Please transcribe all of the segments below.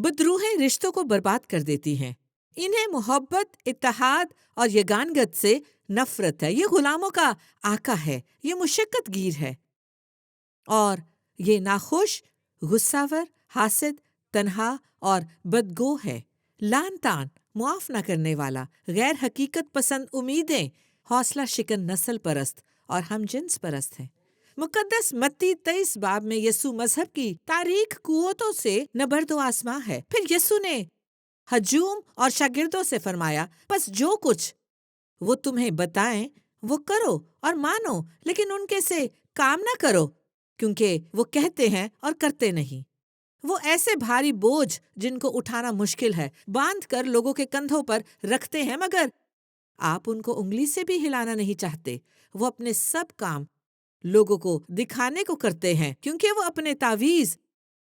بدروہیں رشتوں کو برباد کر دیتی ہیں۔ انہیں محبت، اتحاد اور یگانگت سے نفرت ہے۔ یہ غلاموں کا آقا ہے، یہ مشقت گیر ہے، اور یہ ناخوش، غصہ ور، حاسد، تنہا اور بدگو ہے، لان تان، معاف نہ کرنے والا، غیر حقیقت پسند امیدیں، حوصلہ شکن نسل پرست اور ہم جنس پرست ہیں۔ مقدس متی 23 باب میں یسوع مذہب کی تاریک قوتوں سے نبرد و آسماں ہے۔ پھر یسوع نے ہجوم اور شاگردوں سے فرمایا، پس جو کچھ وہ تمہیں بتائیں وہ کرو اور مانو، لیکن ان کے سے کام نہ کرو، کیونکہ وہ کہتے ہیں اور کرتے نہیں۔ وہ ایسے بھاری بوجھ جن کو اٹھانا مشکل ہے باندھ کر لوگوں کے کندھوں پر رکھتے ہیں، مگر آپ ان کو انگلی سے بھی ہلانا نہیں چاہتے۔ وہ اپنے سب کام لوگوں کو دکھانے کو کرتے ہیں، کیونکہ وہ اپنے تعویذ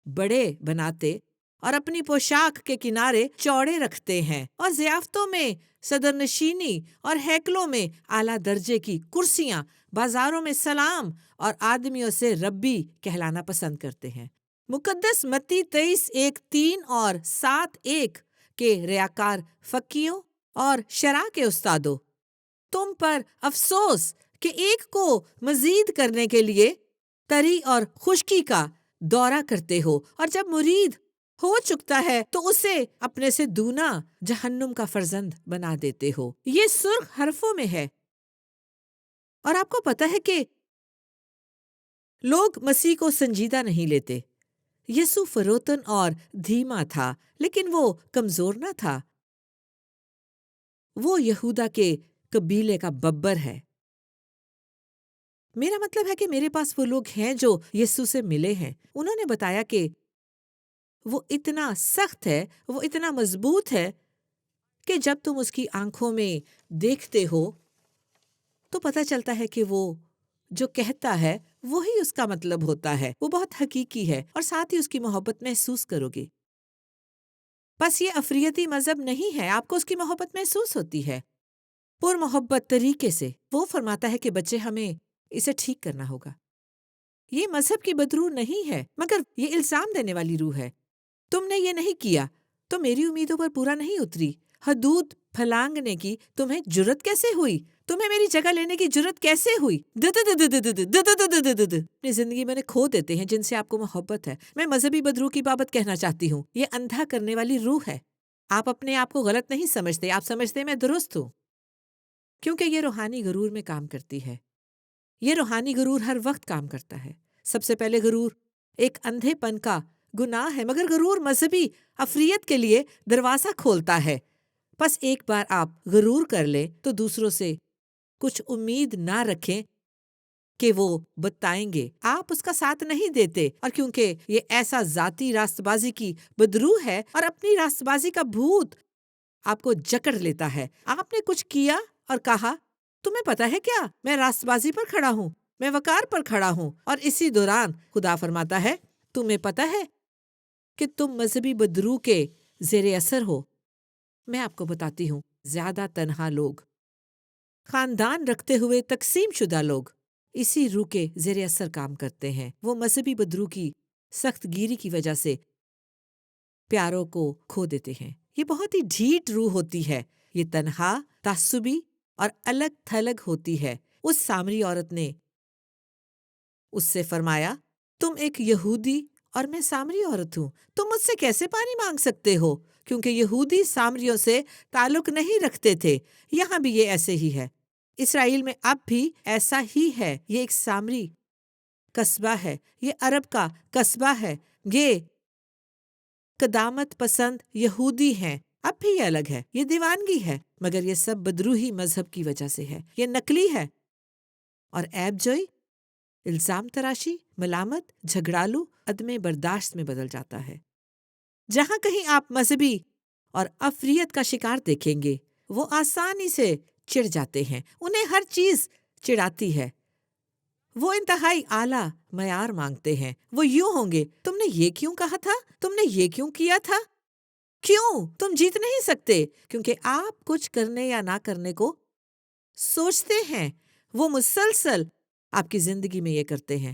بڑے بناتے اور اپنی پوشاک کے کنارے چوڑے رکھتے ہیں، اور ضیافتوں میں صدر نشینی اور ہیکلوں میں اعلیٰ درجے کی کرسیاں، بازاروں میں سلام اور آدمیوں سے ربی کہلانا پسند کرتے ہیں۔ مقدس متی 23:1-3 اور 7:1 کے ریاکار فقیوں اور شرع کے استادوں، تم پر افسوس کہ ایک کو مزید کرنے کے لیے تری اور خشکی کا دورہ کرتے ہو، اور جب مرید ہو چکتا ہے تو اسے اپنے سے دونا جہنم کا فرزند بنا دیتے ہو۔ یہ سرخ حرفوں میں ہے، اور آپ کو پتہ ہے کہ لوگ مسیح کو سنجیدہ نہیں لیتے۔ یسوع فروتن اور دھیما تھا، لیکن وہ کمزور نہ تھا۔ وہ یہودا کے قبیلے کا ببر ہے۔ میرا مطلب ہے کہ میرے پاس وہ لوگ ہیں جو یسوع سے ملے ہیں۔ انہوں نے بتایا کہ وہ اتنا سخت ہے، وہ اتنا مضبوط ہے کہ جب تم اس کی آنکھوں میں دیکھتے ہو تو پتہ چلتا ہے کہ وہ جو کہتا ہے وہی اس کا مطلب ہوتا ہے۔ وہ بہت حقیقی ہے، اور ساتھ ہی اس کی محبت محسوس کرو گے۔ بس یہ افریتی مذہب نہیں ہے، آپ کو اس کی محبت محسوس ہوتی ہے پر محبت طریقے سے۔ وہ فرماتا ہے کہ بچے، ہمیں اسے ٹھیک کرنا ہوگا۔ یہ مذہب کی بدروح نہیں ہے، مگر یہ الزام دینے والی روح ہے۔ تم نے یہ نہیں کیا تو میری امیدوں پر پورا نہیں اتری۔ حدود پھلانگنے کی تمہیں جرت کیسے ہوئی؟ تمہیں میری جگہ لینے کی جرت کیسے ہوئی؟ اپنی زندگی میں کھو دیتے ہیں جن سے آپ کو محبت ہے۔ میں مذہبی بدروح کی بابت کہنا چاہتی ہوں، یہ اندھا کرنے والی روح ہے۔ آپ اپنے آپ کو غلط نہیں سمجھتے، آپ سمجھتے میں درست ہوں، کیونکہ یہ روحانی غرور میں کام کرتی ہے۔ یہ روحانی غرور ہر وقت کام کرتا ہے۔ سب سے پہلے غرور ایک اندھے پن کا گناہ ہے، مگر غرور مذہبی افریت کے لیے دروازہ کھولتا ہے۔ بس ایک بار آپ غرور کر لیں تو دوسروں سے کچھ امید نہ رکھیں کہ وہ بتائیں گے۔ آپ اس کا ساتھ نہیں دیتے، اور کیونکہ یہ ایسا ذاتی راست بازی کی بدروح ہے اور اپنی راست بازی کا بھوت آپ کو جکڑ لیتا ہے۔ آپ نے کچھ کیا اور کہا، تمہیں پتا ہے کیا، میں راست بازی پر کھڑا ہوں، میں وقار پر کھڑا ہوں، اور اسی دوران خدا فرماتا ہے، تمہیں پتا ہے کہ تم مذہبی بدروح کے زیر اثر ہو۔ میں آپ کو بتاتی ہوں، زیادہ تنہا لوگ، خاندان رکھتے ہوئے تقسیم شدہ لوگ اسی روح کے زیر اثر کام کرتے ہیں۔ وہ مذہبی بدروح کی سخت گیری کی وجہ سے پیاروں کو کھو دیتے ہیں۔ یہ بہت ہی ڈھیٹ روح ہوتی ہے، یہ تنہا، تعصبی اور الگ تھلگ ہوتی ہے۔ اس سامری عورت نے اس سے فرمایا، تم ایک یہودی اور میں سامری عورت ہوں، تم مجھ سے کیسے پانی مانگ سکتے ہو؟ کیونکہ یہودی سامریوں سے تعلق نہیں رکھتے تھے۔ یہاں بھی یہ ایسے ہی ہے، اسرائیل میں اب بھی ایسا ہی ہے۔ یہ ایک سامری قصبہ ہے، یہ عرب کا قصبہ ہے، یہ قدامت پسند یہودی ہیں، اب بھی یہ الگ ہے، یہ دیوانگی ہے، مگر یہ سب بدروحی مذہب کی وجہ سے ہے۔ یہ نقلی ہے، اور عیب جوئی، الزام تراشی، ملامت، جھگڑالو، عدم برداشت میں بدل جاتا ہے۔ جہاں کہیں آپ مذہبی اور افریت کا شکار دیکھیں گے، وہ آسانی سے چڑ جاتے ہیں، انہیں ہر چیز چڑھاتی ہے، وہ انتہائی اعلیٰ معیار مانگتے ہیں۔ وہ یوں ہوں گے، تم نے یہ کیوں کہا تھا؟ تم نے یہ کیوں کیا تھا؟ کیوں؟ تم جیت نہیں سکتے، کیونکہ آپ کچھ کرنے یا نہ کرنے کو سوچتے ہیں۔ وہ مسلسل آپ کی زندگی میں یہ کرتے ہیں۔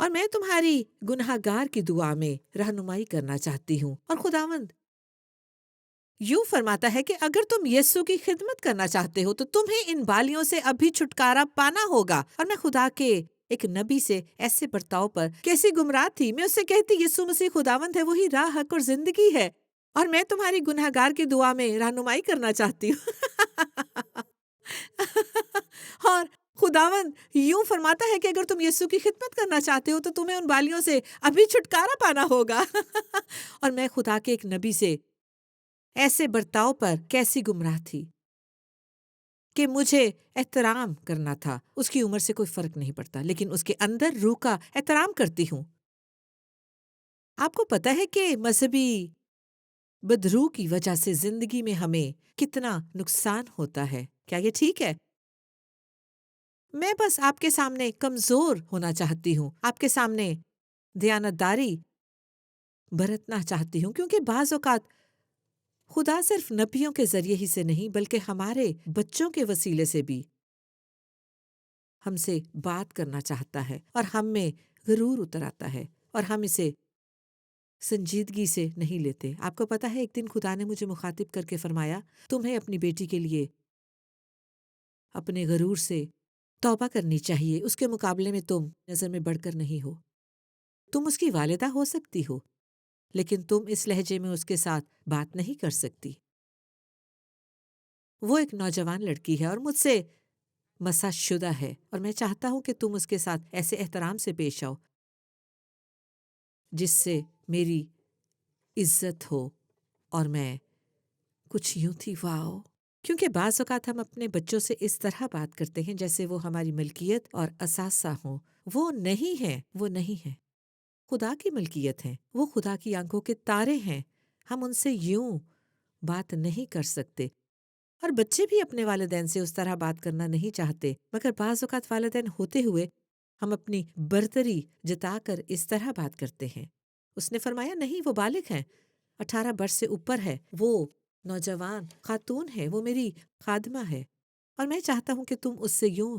اور میں تمہاری گنہگار کی دعا میں رہنمائی کرنا چاہتی ہوں۔ اور خداوند یوں فرماتا ہے کہ اگر تم یسوع کی خدمت کرنا چاہتے ہو تو تمہیں ان بالیوں سے ابھی چھٹکارا پانا ہوگا۔ اور میں خدا کے ایک نبی سے ایسے برتاؤ پر کیسی گمراہ تھی، میں اس سے کہتی یسوع مسیح خداوند ہے، وہی راہ، حق اور زندگی ہے، اور میں تمہاری گنہگار کی دعا میں رہنمائی کرنا چاہتی ہوں۔ اور خداوند یوں فرماتا ہے کہ اگر تم یسوع کی خدمت کرنا چاہتے ہو تو تمہیں ان بالیوں سے ابھی چھٹکارا پانا ہوگا۔ اور میں خدا کے ایک نبی سے ایسے برتاؤ پر کیسی گمراہ تھی کہ مجھے احترام کرنا تھا، اس کی عمر سے کوئی فرق نہیں پڑتا، لیکن اس کے اندر روح کا احترام کرتی ہوں۔ آپ کو پتہ ہے کہ مذہبی بدروح کی وجہ سے زندگی میں ہمیں کتنا نقصان ہوتا ہے؟ کیا یہ ٹھیک ہے؟ میں بس آپ کے سامنے کمزور ہونا چاہتی ہوں، آپ کے سامنے دیانتداری برتنا چاہتی ہوں، کیونکہ بعض اوقات خدا صرف نبیوں کے ذریعے ہی سے نہیں بلکہ ہمارے بچوں کے وسیلے سے بھی ہم سے بات کرنا چاہتا ہے، اور ہم میں غرور اتر آتا ہے اور ہم اسے سنجیدگی سے نہیں لیتے۔ آپ کو پتہ ہے ایک دن خدا نے مجھے مخاطب کر کے فرمایا، تمہیں اپنی بیٹی کے لیے اپنے غرور سے توبہ کرنی چاہیے، اس کے مقابلے میں تم نظر میں بڑھ کر نہیں ہو، تم اس کی والدہ ہو سکتی ہو لیکن تم اس لہجے میں اس کے ساتھ بات نہیں کر سکتی۔ وہ ایک نوجوان لڑکی ہے اور مجھ سے مسح شدہ ہے، اور میں چاہتا ہوں کہ تم اس کے ساتھ ایسے احترام سے پیش آؤ جس سے میری عزت ہو، اور میں کچھ یوں تھی واؤ، کیونکہ بعض اوقات ہم اپنے بچوں سے اس طرح بات کرتے ہیں جیسے وہ ہماری ملکیت اور اثاثہ ہوں۔ وہ نہیں ہیں، وہ نہیں ہیں، خدا کی ملکیت ہیں، وہ خدا کی آنکھوں کے تارے ہیں، ہم ان سے یوں بات نہیں کر سکتے۔ اور بچے بھی اپنے والدین سے اس طرح بات کرنا نہیں چاہتے، مگر بعض اوقات والدین ہوتے ہوئے ہم اپنی برتری جتا کر اس طرح بات کرتے ہیں۔ اس نے فرمایا نہیں، وہ بالغ ہیں، 18 برس سے اوپر ہے، وہ نوجوان خاتون ہے، وہ میری خادمہ ہے، اور میں چاہتا ہوں کہ تم اس سے یوں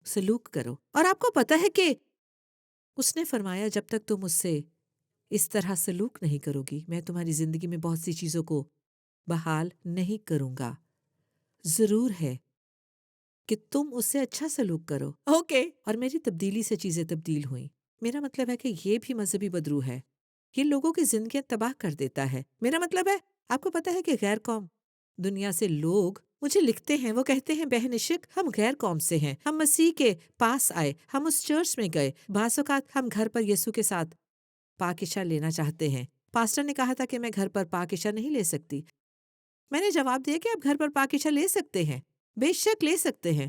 سلوک کرو۔ اور آپ کو پتہ ہے کہ اس نے فرمایا جب تک تم اس سے اس طرح سلوک نہیں کرو گی، میں تمہاری زندگی میں بہت سی چیزوں کو بحال نہیں کروں گا۔ ضرور ہے کہ تم اس سے اچھا سلوک کرو، اوکے۔ اور میری تبدیلی سے چیزیں تبدیل ہوئیں۔ میرا مطلب ہے کہ یہ بھی مذہبی بدروح ہے، یہ لوگوں کی زندگیاں تباہ کر دیتا ہے۔ میرا مطلب ہے، آپ کو پتہ ہے کہ غیر قوم دنیا سے لوگ مجھے لکھتے ہیں، وہ کہتے ہیں بہن عشق ہم غیر قوم سے ہیں، ہم مسیح کے پاس آئے، ہم اس چرچ میں گئے، بعض اوقات ہم گھر پر یسوع کے ساتھ پاکشہ لینا چاہتے ہیں۔ پاسٹر نے کہا تھا کہ میں گھر پر پاکشہ نہیں لے سکتی۔ میں نے جواب دیا کہ آپ گھر پر پاکشہ لے سکتے ہیں، بے شک لے سکتے ہیں،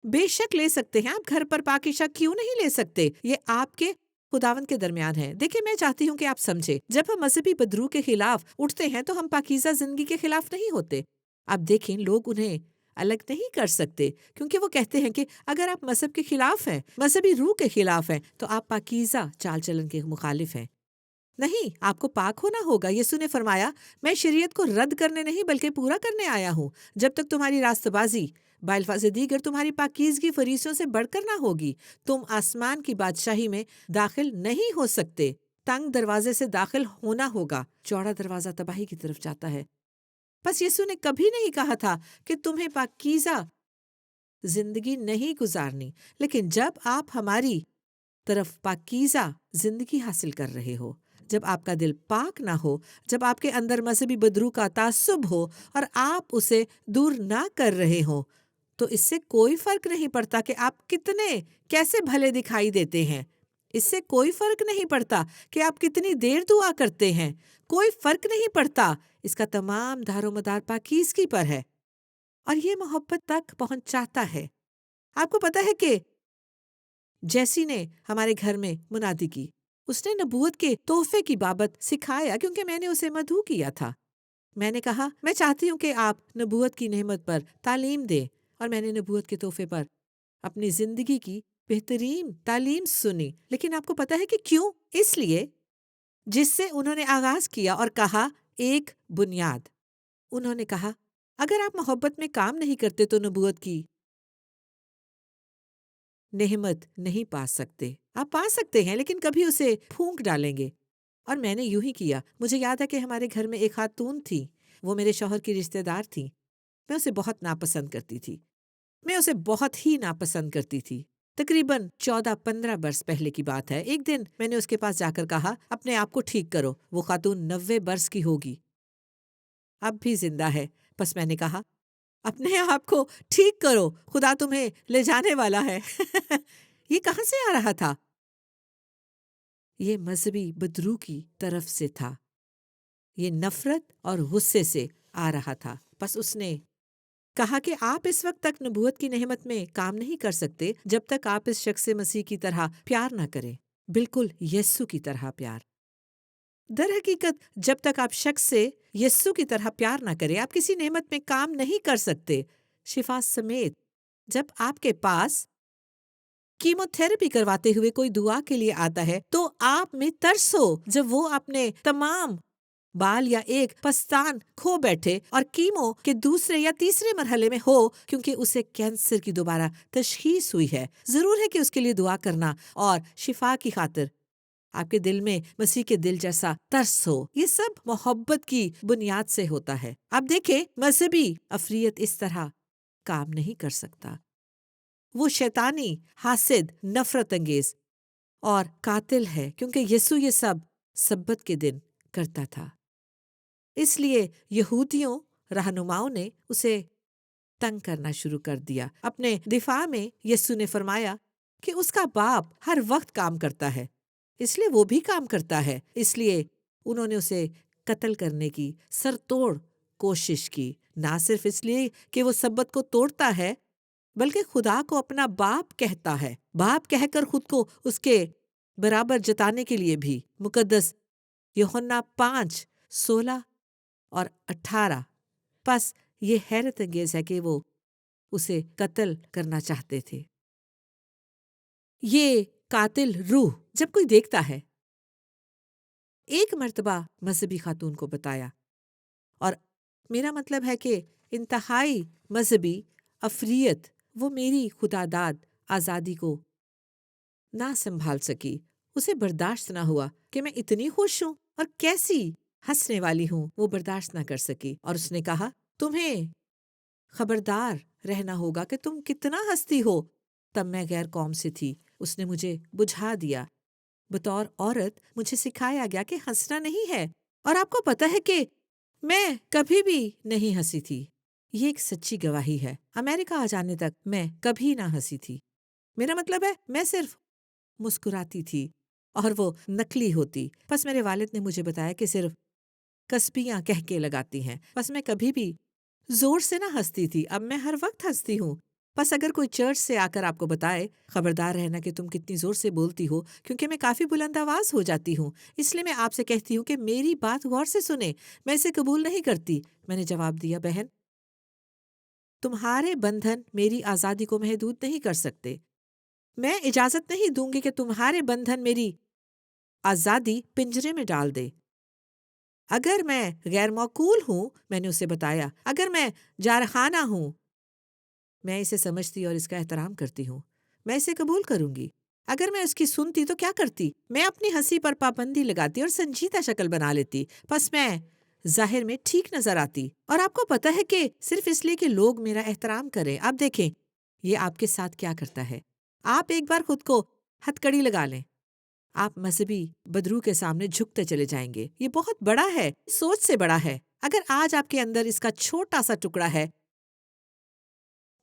بے شک لے سکتے ہیں، آپ گھر پر پاکشہ کیوں نہیں لے سکتے؟ یہ آپ کے خداوند کے درمیان ہے۔ دیکھیں، میں چاہتی ہوں کہ آپ سمجھیں، جب ہم مذہبی بدروح کے خلاف اٹھتے ہیں تو ہم پاکیزہ زندگی کے خلاف نہیں ہوتے۔ آپ دیکھیں، لوگ انہیں الگ نہیں کر سکتے، کیونکہ وہ کہتے ہیں کہ اگر آپ مذہب کے خلاف ہیں، مذہبی روح کے خلاف ہیں، تو آپ پاکیزہ چال چلن کے مخالف ہیں۔ نہیں، آپ کو پاک ہونا ہوگا۔ یسوع نے فرمایا، میں شریعت کو رد کرنے نہیں بلکہ پورا کرنے آیا ہوں۔ جب تک تمہاری راستہ بازی بالفاظ دیگر تمہاری پاکیزگی فریسیوں سے بڑھ کر نہ ہوگی، تم آسمان کی بادشاہی میں داخل نہیں ہو سکتے۔ تنگ دروازے سے داخل ہونا ہوگا، چوڑا دروازہ تباہی کی طرف جاتا ہے۔ بس یسوع نے کبھی نہیں کہا تھا کہ تمہیں پاکیزہ زندگی نہیں گزارنی، لیکن جب آپ ہماری طرف پاکیزہ زندگی حاصل کر رہے ہو، جب آپ کا دل پاک نہ ہو، جب آپ کے اندر مذہبی بدروح کا تعصب ہو اور آپ اسے دور نہ کر رہے ہوں، تو اس سے کوئی فرق نہیں پڑتا کہ آپ کیسے بھلے دکھائی دیتے ہیں۔ اس سے کوئی فرق نہیں پڑتا کہ آپ کتنی دیر دعا کرتے ہیں، کوئی فرق نہیں پڑتا۔ اس کا تمام دار و مدار پاکیزگی پر ہے، اور یہ محبت تک پہنچاتا ہے۔ آپ کو پتہ ہے کہ جیسی نے ہمارے گھر میں منادی کی، اس نے نبوت کے تحفے کی بابت سکھایا، کیونکہ میں نے اسے مدعو کیا تھا۔ میں نے کہا میں چاہتی ہوں کہ آپ نبوت کی نعمت پر تعلیم دیں، اور میں نے نبوت کے تحفے پر اپنی زندگی کی بہترین تعلیم سنی۔ لیکن آپ کو پتہ ہے کہ کیوں؟ اس لیے جس سے انہوں نے آغاز کیا اور کہا ایک بنیاد۔ انہوں نے کہا اگر آپ محبت میں کام نہیں کرتے تو نبوت کی نعمت نہیں پا سکتے۔ آپ پا سکتے ہیں لیکن کبھی اسے پھونک ڈالیں گے۔ اور میں نے یوں ہی کیا۔ مجھے یاد ہے کہ ہمارے گھر میں ایک خاتون تھی، وہ میرے شوہر کی رشتہ دار تھی۔ میں اسے بہت ناپسند کرتی تھی، میں اسے بہت ہی ناپسند کرتی تھی۔ تقریباً 14-15 برس پہلے کی بات ہے۔ ایک دن میں نے اس کے پاس جا کر کہا، اپنے آپ کو ٹھیک کرو۔ وہ خاتون 90 برس کی ہوگی، اب بھی زندہ ہے۔ پس میں نے کہا، اپنے آپ کو ٹھیک کرو، خدا تمہیں لے جانے والا ہے۔ یہ کہاں سے آ رہا تھا؟ یہ مذہبی بدرو کی طرف سے تھا۔ یہ نفرت اور غصے سے آ رہا تھا۔ پس اس نے کہا کہ آپ اس وقت تک نبوت کی نعمت میں کام نہیں کر سکتے جب تک آپ اس شخص مسیح کی طرح پیار نہ کریں، بالکل یسوع کی طرح پیار۔ در حقیقت جب تک آپ شخص سے یسوع کی طرح پیار نہ کریں، آپ کسی نعمت میں کام نہیں کر سکتے، شفا سمیت۔ جب آپ کے پاس کیمو تھراپی کرواتے ہوئے کوئی دعا کے لیے آتا ہے تو آپ میں ترس ہو جب وہ اپنے تمام بال یا ایک پستان کھو بیٹھے اور کیمو کے دوسرے یا تیسرے مرحلے میں ہو کیونکہ اسے کینسر کی دوبارہ تشخیص ہوئی ہے۔ ضرور ہے کہ اس کے لیے دعا کرنا اور شفا کی خاطر آپ کے دل میں مسیح کے دل جیسا ترس ہو۔ یہ سب محبت کی بنیاد سے ہوتا ہے۔ اب دیکھیں، مذہبی افریت اس طرح کام نہیں کر سکتا۔ وہ شیطانی، حاسد، نفرت انگیز اور قاتل ہے کیونکہ یسوع یہ سب سبت کے دن کرتا تھا۔ اس لیے یہودیوں رہنماؤں نے اسے تنگ کرنا شروع کر دیا۔ اپنے دفاع میں یسوع نے فرمایا کہ اس کا باپ ہر وقت کام کرتا ہے، اس لیے وہ بھی کام کرتا ہے۔ اس لیے انہوں نے اسے قتل کرنے کی سر توڑ کوشش کی، نہ صرف اس لیے کہ وہ سبت کو توڑتا ہے بلکہ خدا کو اپنا باپ کہتا ہے، باپ کہہ کر خود کو اس کے برابر جتانے کے لیے بھی۔ مقدس یوحنا 5:16 اور 18۔ پس یہ حیرت انگیز ہے کہ وہ اسے قتل کرنا چاہتے تھے۔ یہ قاتل روح جب کوئی دیکھتا ہے، ایک مرتبہ مذہبی خاتون کو بتایا، اور میرا مطلب ہے کہ انتہائی مذہبی افریت وہ میری خدا داد آزادی کو نہ سنبھال سکی، اسے برداشت نہ ہوا کہ میں اتنی خوش ہوں اور کیسی ہنسنے والی ہوں، وہ برداشت نہ کر سکی، اور اس نے کہا، تمہیں خبردار رہنا ہوگا کہ تم کتنا ہنستی ہو۔ تب میں غیر قوم سے تھی، اس نے مجھے بجھا دیا۔ بطور عورت مجھے سکھایا گیا کہ ہنسنا نہیں ہے، اور آپ کو پتہ ہے کہ میں کبھی بھی نہیں ہنسی تھی۔ یہ ایک سچی گواہی ہے۔ امریکہ آ جانے تک میں کبھی نہ ہنسی تھی۔ میرا مطلب ہے میں صرف مسکراتی تھی اور وہ نقلی ہوتی۔ پس میرے والد نے مجھے بتایا کہ صرف کسبیاں کہہ کے لگاتی ہیں، پس میں کبھی بھی زور سے نہ ہنستی تھی۔ اب میں ہر وقت ہنستی ہوں۔ پس اگر کوئی چرچ سے آ کر آپ کو بتائے، خبردار رہنا کہ تم کتنی زور سے بولتی ہو، کیونکہ میں کافی بلند آواز ہو جاتی ہوں، اس لیے میں آپ سے کہتی ہوں کہ میری بات غور سے سنیں، میں اسے قبول نہیں کرتی۔ میں نے جواب دیا، بہن، تمہارے بندھن میری آزادی کو محدود نہیں کر سکتے۔ میں اجازت نہیں دوں گی کہ تمہارے بندھن میری آزادی پنجرے میں ڈال دے۔ اگر میں غیر معقول ہوں، میں نے اسے بتایا، اگر میں جارحانہ ہوں، میں اسے سمجھتی اور اس کا احترام کرتی ہوں، میں اسے قبول کروں گی۔ اگر میں اس کی سنتی تو کیا کرتی؟ میں اپنی ہنسی پر پابندی لگاتی اور سنجیدہ شکل بنا لیتی، پس میں ظاہر میں ٹھیک نظر آتی، اور آپ کو پتہ ہے کہ صرف اس لیے کہ لوگ میرا احترام کریں۔ آپ دیکھیں یہ آپ کے ساتھ کیا کرتا ہے۔ آپ ایک بار خود کو ہتھ کڑی لگا لیں، آپ مذہبی بدرو کے سامنے جھکتے چلے جائیں گے۔ یہ بہت بڑا ہے، سوچ سے بڑا ہے۔ اگر آج آپ کے اندر اس کا چھوٹا سا ٹکڑا ہے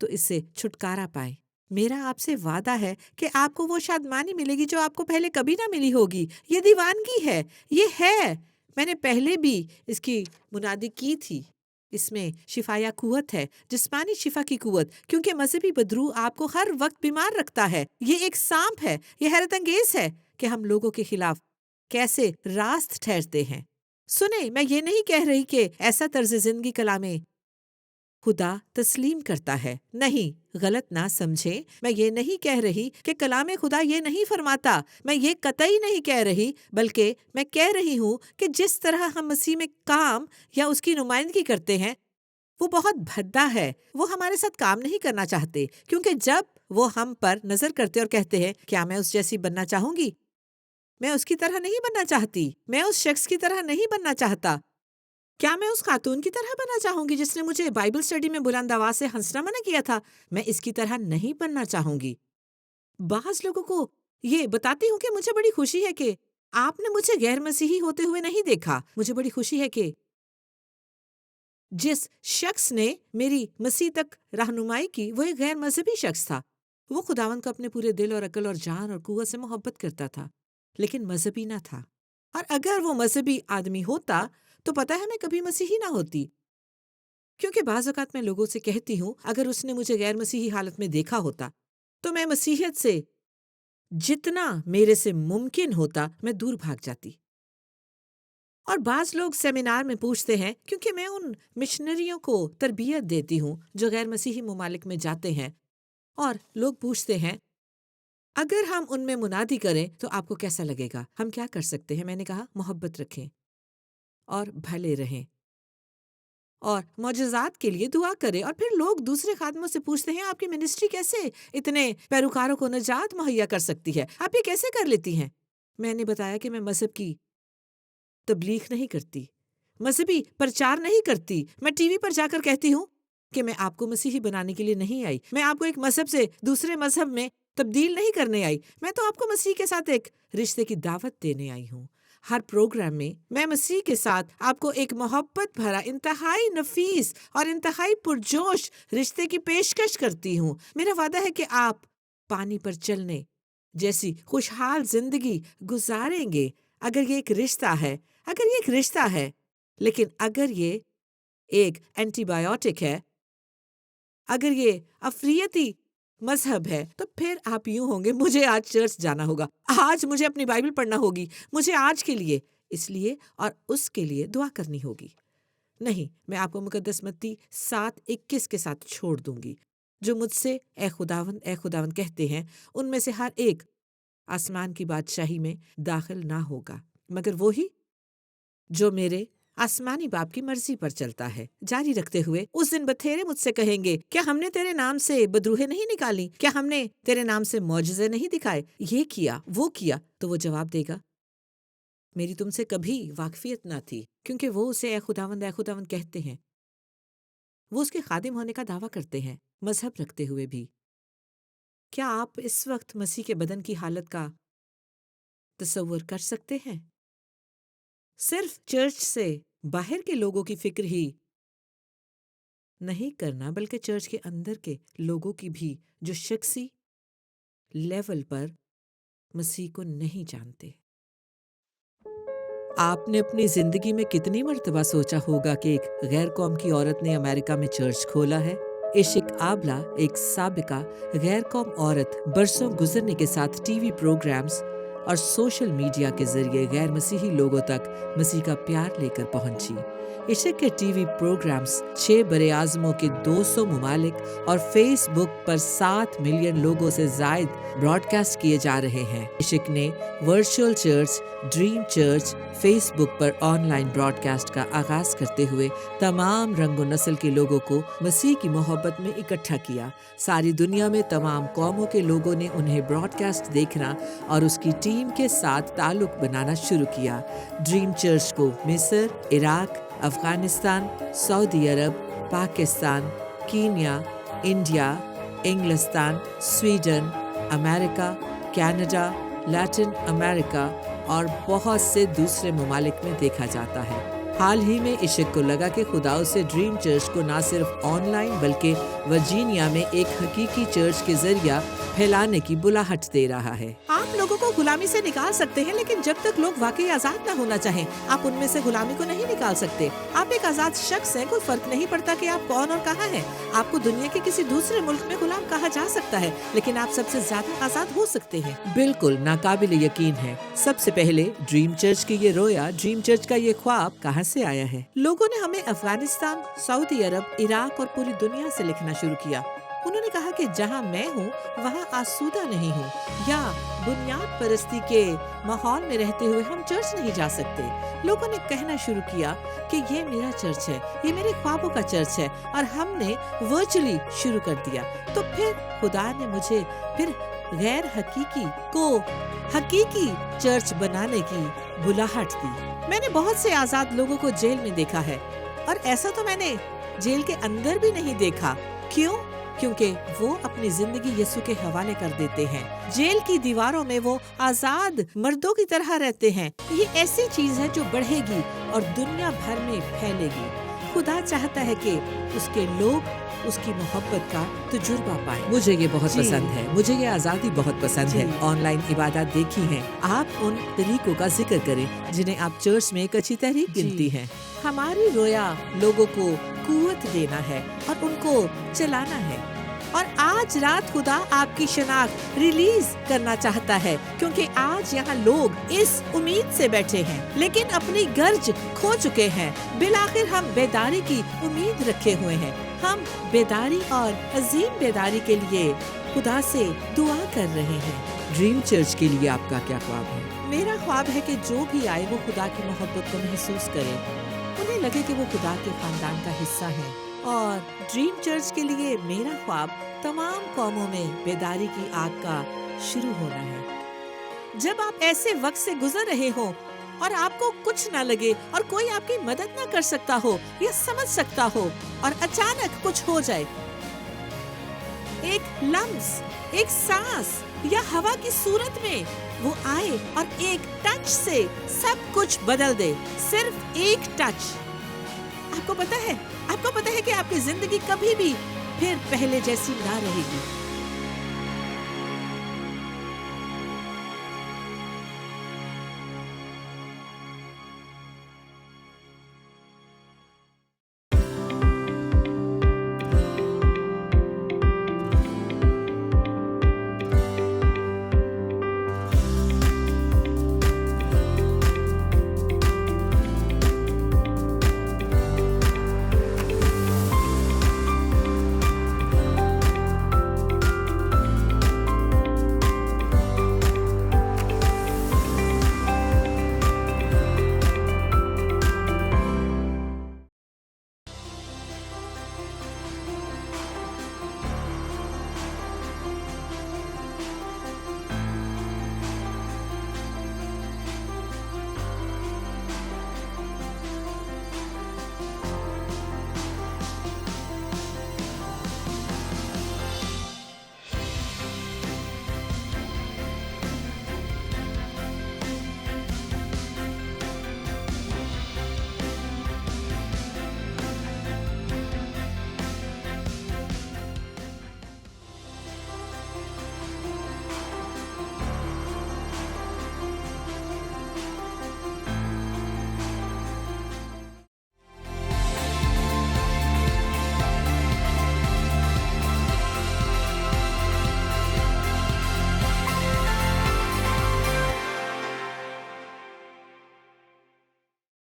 تو اس سے چھٹکارا پائیں۔ میرا آپ سے وعدہ ہے کہ آپ کو وہ شادمانی ملے گی جو آپ کو پہلے کبھی نہ ملی ہوگی۔ یہ دیوانگی ہے، یہ ہے۔ میں نے پہلے بھی اس کی منادی کی تھی۔ اس میں شفا یا قوت ہے، جسمانی شفا کی قوت، کیونکہ مذہبی بدرو آپ کو ہر وقت بیمار رکھتا ہے۔ یہ ایک سانپ ہے۔ یہ حیرت انگیز ہے کہ ہم لوگوں کے خلاف کیسے راست ٹھہرتے ہیں۔ سنیں، میں یہ نہیں کہہ رہی کہ ایسا طرز زندگی کلام خدا تسلیم کرتا ہے، نہیں، غلط نہ سمجھیں۔ میں یہ نہیں کہہ رہی کہ کلام خدا یہ نہیں فرماتا، میں یہ قطعی نہیں کہہ رہی، بلکہ میں کہہ رہی ہوں کہ جس طرح ہم مسیح میں کام یا اس کی نمائندگی کرتے ہیں وہ بہت بھدا ہے۔ وہ ہمارے ساتھ کام نہیں کرنا چاہتے، کیونکہ جب وہ ہم پر نظر کرتے اور کہتے ہیں کیا میں اس جیسی بننا چاہوں گی؟ میں اس کی طرح نہیں بننا چاہتی، میں اس شخص کی طرح نہیں بننا چاہتا۔ کیا میں اس خاتون کی طرح بننا چاہوں گی جس نے مجھے بائبل اسٹڈی میں بلند آواز سے ہنسنا منع کیا تھا؟ میں اس کی طرح نہیں بننا چاہوں گی۔ بعض لوگوں کو یہ بتاتی ہوں کہ مجھے بڑی خوشی ہے کہ آپ نے مجھے غیر مسیحی ہوتے ہوئے نہیں دیکھا۔ مجھے بڑی خوشی ہے کہ جس شخص نے میری مسیح تک رہنمائی کی وہ ایک غیر مذہبی شخص تھا۔ وہ خداوند کو اپنے پورے دل اور عقل اور جان اور قوت سے محبت کرتا تھا، لیکن مذہبی نہ تھا۔ اور اگر وہ مذہبی آدمی ہوتا تو پتہ ہے میں کبھی مسیحی نہ ہوتی، کیونکہ بعض اوقات میں لوگوں سے کہتی ہوں اگر اس نے مجھے غیر مسیحی حالت میں دیکھا ہوتا تو میں مسیحیت سے جتنا میرے سے ممکن ہوتا میں دور بھاگ جاتی۔ اور بعض لوگ سیمینار میں پوچھتے ہیں، کیونکہ میں ان مشنریوں کو تربیت دیتی ہوں جو غیر مسیحی ممالک میں جاتے ہیں، اور لوگ پوچھتے ہیں اگر ہم ان میں منادی کریں تو آپ کو کیسا لگے گا؟ ہم کیا کر سکتے ہیں؟ میں نے کہا محبت رکھیں اور بھلے رہیں اور معجزات کے لیے دعا کریں۔ اور پھر لوگ دوسرے خادموں سے پوچھتے ہیں آپ کی منسٹری کیسے اتنے پیروکاروں کو نجات مہیا کر سکتی ہے؟ آپ یہ کیسے کر لیتی ہیں؟ میں نے بتایا کہ میں مذہب کی تبلیغ نہیں کرتی، مذہبی پرچار نہیں کرتی۔ میں ٹی وی پر جا کر کہتی ہوں کہ میں آپ کو مسیحی بنانے کے لیے نہیں آئی، میں آپ کو ایک مذہب سے دوسرے مذہب میں تبدیل نہیں کرنے آئی، میں تو آپ کو مسیح کے ساتھ ایک رشتے کی دعوت دینے آئی ہوں۔ ہر پروگرام میں میں مسیح کے ساتھ آپ کو ایک محبت بھرا، انتہائی نفیس اور انتہائی پرجوش رشتے کی پیشکش کرتی ہوں۔ میرا وعدہ ہے کہ آپ پانی پر چلنے جیسی خوشحال زندگی گزاریں گے اگر یہ ایک رشتہ ہے، اگر یہ ایک رشتہ ہے۔ لیکن اگر یہ ایک اینٹی بائیوٹک ہے، اگر یہ افریتی مذہب ہے، تو پھر آپ یوں ہوں گے مجھے آج چرچ جانا ہوگا، آج مجھے اپنی بائبل پڑھنا ہوگی، مجھے آج کے لیے اس لیے اور اس کے لیے دعا کرنی ہوگی۔ نہیں، میں آپ کو مقدس متی 7:21 کے ساتھ چھوڑ دوں گی، جو مجھ سے اے خداوند کہتے ہیں ان میں سے ہر ایک آسمان کی بادشاہی میں داخل نہ ہوگا مگر وہی جو میرے آسمانی باپ کی مرضی پر چلتا ہے۔ جاری رکھتے ہوئے اس دن بتھیرے مجھ سے کہیں گے کیا ہم نے تیرے نام سے بدروہیں نہیں نکالی؟ کیا ہم نے تیرے نام سے معجزے نہیں دکھائے؟ یہ کیا، وہ کیا؟ تو وہ جواب دے گا میری تم سے کبھی واقفیت نہ تھی، کیونکہ وہ اسے اے خداوند کہتے ہیں۔ وہ اس کے خادم ہونے کا دعویٰ کرتے ہیں مذہب رکھتے ہوئے بھی۔ کیا آپ اس وقت مسیح کے بدن کی حالت کا تصور کر سکتے ہیں؟ صرف چرچ سے باہر کے لوگوں کی فکر ہی نہیں کرنا، بلکہ چرچ کے اندر کے لوگوں کی بھی جو شخصی لیول پر مسیح کو نہیں جانتے۔ آپ نے اپنی زندگی میں کتنی مرتبہ سوچا ہوگا کہ ایک غیر قوم کی عورت نے امریکہ میں چرچ کھولا ہے؟ عشق آبلہ ایک سابقہ غیر قوم عورت برسوں گزرنے کے ساتھ ٹی وی پروگرامز اور سوشل میڈیا کے ذریعے غیر مسیحی لوگوں تک مسیح کا پیار لے کر پہنچی۔ عشق کے ٹی وی پروگرامز 6 برے اعظموں کے 200 ممالک اور فیس بک پر 7 ملین لوگوں سے زائد براڈ کاسٹ کیے جا رہے ہیں۔ عشق نے virtual church, dream church, Facebook پر آن لائن براڈ کاسٹ کا آغاز کرتے ہوئے تمام رنگ و نسل کے لوگوں کو مسیح کی محبت میں اکٹھا کیا۔ ساری دنیا میں تمام قوموں کے لوگوں نے انہیں براڈ کاسٹ دیکھنا اور اس کی ٹیم کے ساتھ تعلق بنانا شروع کیا۔ ڈریم چرچ کو مصر، عراق، افغانستان، سعودی عرب، پاکستان، کینیا، انڈیا، انگلستان، سویڈن، امریکہ، کینیڈا، لیٹن امریکہ اور بہت سے دوسرے ممالک میں دیکھا جاتا ہے۔ حال ہی میں عشق کو لگا کہ خدا اسے ڈریم چرچ کو نہ صرف آن لائن بلکہ ورجینیا میں ایک حقیقی چرچ کے ذریعہ پھیلانے کی بلاہٹ دے رہا ہے۔ آپ لوگوں کو غلامی سے نکال سکتے ہیں، لیکن جب تک لوگ واقعی آزاد نہ ہونا چاہیں آپ ان میں سے غلامی کو نہیں نکال سکتے۔ آپ ایک آزاد شخص ہیں، کوئی فرق نہیں پڑتا کہ آپ کون اور کہاں ہیں۔ آپ کو دنیا کے کسی دوسرے ملک میں غلام کہا جا سکتا ہے، لیکن آپ سب سے زیادہ آزاد ہو سکتے ہیں۔ بالکل ناقابل یقین ہے۔ سب سے پہلے ڈریم چرچ کی یہ رویا، ڈریم چرچ کا یہ خواب کہاں سے آیا ہے؟ لوگوں نے ہمیں افغانستان، سعودی عرب، عراق اور پوری دنیا سے لکھنا شروع کیا۔ انہوں نے کہا کہ جہاں میں ہوں وہاں آسودہ نہیں ہوں، یا بنیاد پرستی کے ماحول میں رہتے ہوئے ہم چرچ نہیں جا سکتے۔ لوگوں نے کہنا شروع کیا کہ یہ میرا چرچ ہے، یہ میرے خوابوں کا چرچ ہے، اور ہم نے ورچولی شروع کر دیا۔ تو پھر خدا نے مجھے پھر غیر حقیقی کو حقیقی چرچ بنانے کی بلاہٹ دی۔ میں نے بہت سے آزاد لوگوں کو جیل میں دیکھا ہے، اور ایسا تو میں نے جیل کے اندر بھی نہیں دیکھا۔ کیوں؟ کیونکہ وہ اپنی زندگی یسوع کے حوالے کر دیتے ہیں۔ جیل کی دیواروں میں وہ آزاد مردوں کی طرح رہتے ہیں۔ یہ ایسی چیز ہے جو بڑھے گی اور دنیا بھر میں پھیلے گی۔ خدا چاہتا ہے کہ اس کے لوگ اس کی محبت کا تجربہ پائیں۔ مجھے یہ بہت پسند ہے، مجھے یہ آزادی بہت پسند ہے۔ آن لائن عبادات دیکھی ہیں آپ، ان طریقوں کا ذکر کریں جنہیں آپ چرچ میں ایک اچھی تحریک گنتی ہیں۔ ہماری رویا لوگوں کو قوت دینا ہے اور ان کو چلانا ہے، اور آج رات خدا آپ کی شناخت ریلیز کرنا چاہتا ہے، کیونکہ آج یہاں لوگ اس امید سے بیٹھے ہیں لیکن اپنی گرج کھو چکے ہیں۔ بالآخر ہم بیداری کی امید رکھے ہوئے ہیں۔ ہم بیداری اور عظیم بیداری کے لیے خدا سے دعا کر رہے ہیں۔ ڈریم چرچ کے لیے آپ کا کیا خواب ہے؟ میرا خواب ہے کہ جو بھی آئے وہ خدا کی محبت کو محسوس کرے، انہیں لگے کہ وہ خدا کے خاندان کا حصہ ہے۔ اور ڈریم چرچ کے لیے میرا خواب تمام قوموں میں بیداری کی آگ کا شروع ہونا ہے۔ جب آپ ایسے وقت سے گزر رہے ہوں اور آپ کو کچھ نہ لگے اور کوئی آپ کی مدد نہ کر سکتا ہو یا سمجھ سکتا ہو، اور اچانک کچھ ہو جائے، ایک لمس، ایک سانس یا ہوا کی صورت میں وہ آئے اور ایک ٹچ سے سب کچھ بدل دے، صرف ایک ٹچ۔ آپ کو پتہ ہے کہ آپ کی زندگی کبھی بھی پھر پہلے جیسی نہ رہے گی۔